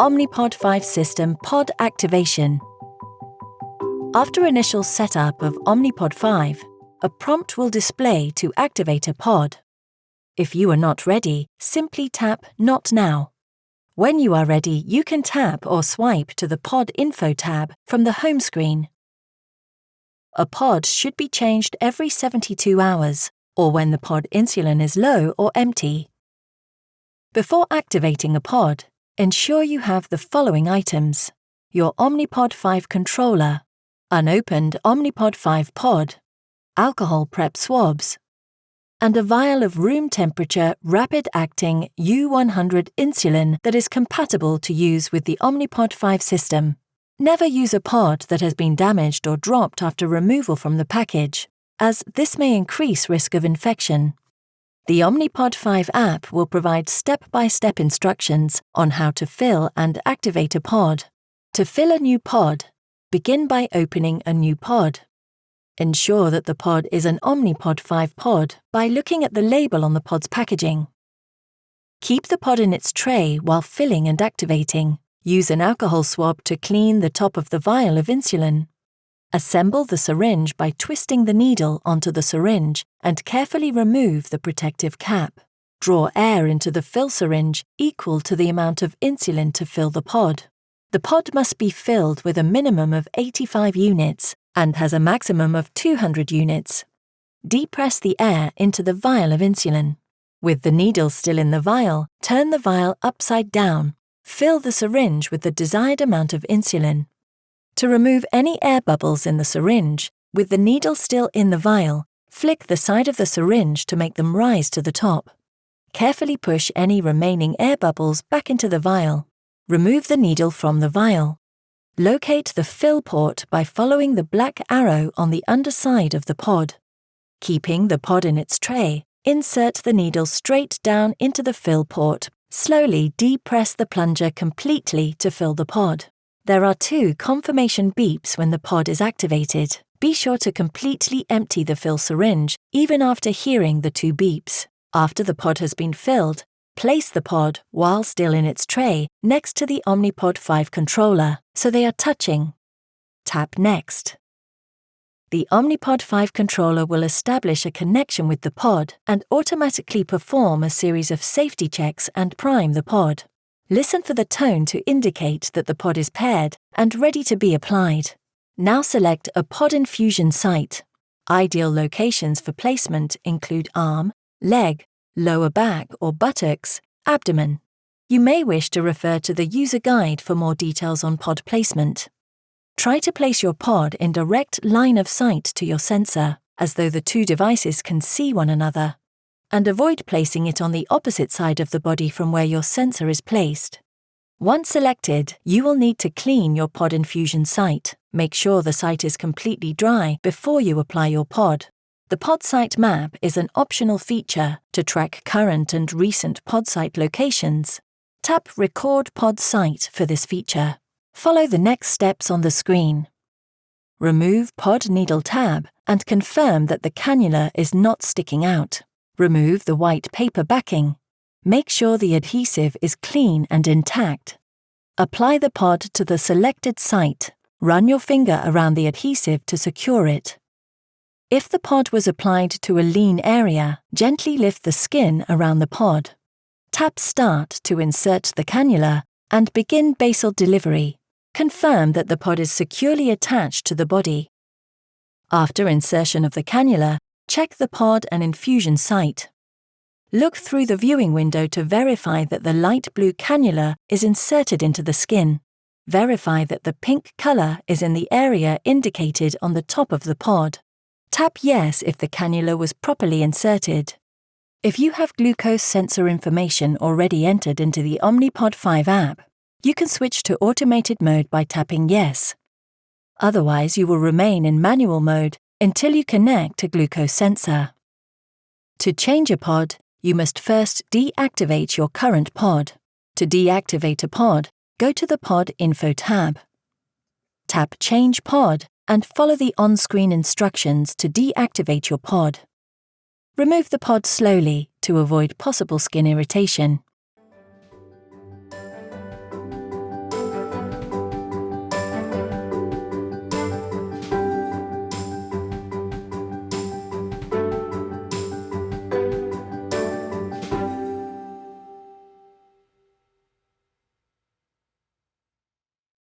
Omnipod 5 system pod activation. After initial setup of Omnipod 5, a prompt will display to activate a pod. If you are not ready, simply tap Not Now. When you are ready, you can tap or swipe to the Pod Info tab from the home screen. A pod should be changed every 72 hours, or when the pod insulin is low or empty. Before activating a pod, ensure you have the following items: your Omnipod 5 controller, unopened Omnipod 5 pod, alcohol prep swabs, and a vial of room temperature rapid-acting U100 insulin that is compatible to use with the Omnipod 5 system. Never use a pod that has been damaged or dropped after removal from the package, as this may increase risk of infection. The Omnipod 5 app will provide step-by-step instructions on how to fill and activate a pod. To fill a new pod, begin by opening a new pod. Ensure that the pod is an Omnipod 5 pod by looking at the label on the pod's packaging. Keep the pod in its tray while filling and activating. Use an alcohol swab to clean the top of the vial of insulin. Assemble the syringe by twisting the needle onto the syringe and carefully remove the protective cap. Draw air into the fill syringe equal to the amount of insulin to fill the pod. The pod must be filled with a minimum of 85 units and has a maximum of 200 units. Depress the air into the vial of insulin. With the needle still in the vial, turn the vial upside down. Fill the syringe with the desired amount of insulin. To remove any air bubbles in the syringe, with the needle still in the vial, flick the side of the syringe to make them rise to the top. Carefully push any remaining air bubbles back into the vial. Remove the needle from the vial. Locate the fill port by following the black arrow on the underside of the pod. Keeping the pod in its tray, insert the needle straight down into the fill port. Slowly depress the plunger completely to fill the pod. There are 2 confirmation beeps when the pod is activated. Be sure to completely empty the fill syringe even after hearing the 2 beeps. After the pod has been filled, place the pod, while still in its tray, next to the Omnipod 5 controller, so they are touching. Tap Next. The Omnipod 5 controller will establish a connection with the pod and automatically perform a series of safety checks and prime the pod. Listen for the tone to indicate that the pod is paired and ready to be applied. Now select a pod infusion site. Ideal locations for placement include arm, leg, lower back or buttocks, abdomen. You may wish to refer to the user guide for more details on pod placement. Try to place your pod in direct line of sight to your sensor, as though the 2 devices can see one another, and avoid placing it on the opposite side of the body from where your sensor is placed. Once selected, you will need to clean your pod infusion site. Make sure the site is completely dry before you apply your pod. The pod site map is an optional feature to track current and recent pod site locations. Tap Record Pod Site for this feature. Follow the next steps on the screen. Remove pod needle tab and confirm that the cannula is not sticking out. Remove the white paper backing. Make sure the adhesive is clean and intact. Apply the pod to the selected site. Run your finger around the adhesive to secure it. If the pod was applied to a lean area, gently lift the skin around the pod. Tap Start to insert the cannula and begin basal delivery. Confirm that the pod is securely attached to the body. After insertion of the cannula, check the pod and infusion site. Look through the viewing window to verify that the light blue cannula is inserted into the skin. Verify that the pink color is in the area indicated on the top of the pod. Tap Yes if the cannula was properly inserted. If you have glucose sensor information already entered into the Omnipod 5 app, you can switch to automated mode by tapping Yes. Otherwise, you will remain in manual mode until you connect a glucose sensor. To change a pod, you must first deactivate your current pod. To deactivate a pod, go to the Pod Info tab. Tap Change Pod and follow the on-screen instructions to deactivate your pod. Remove the pod slowly to avoid possible skin irritation.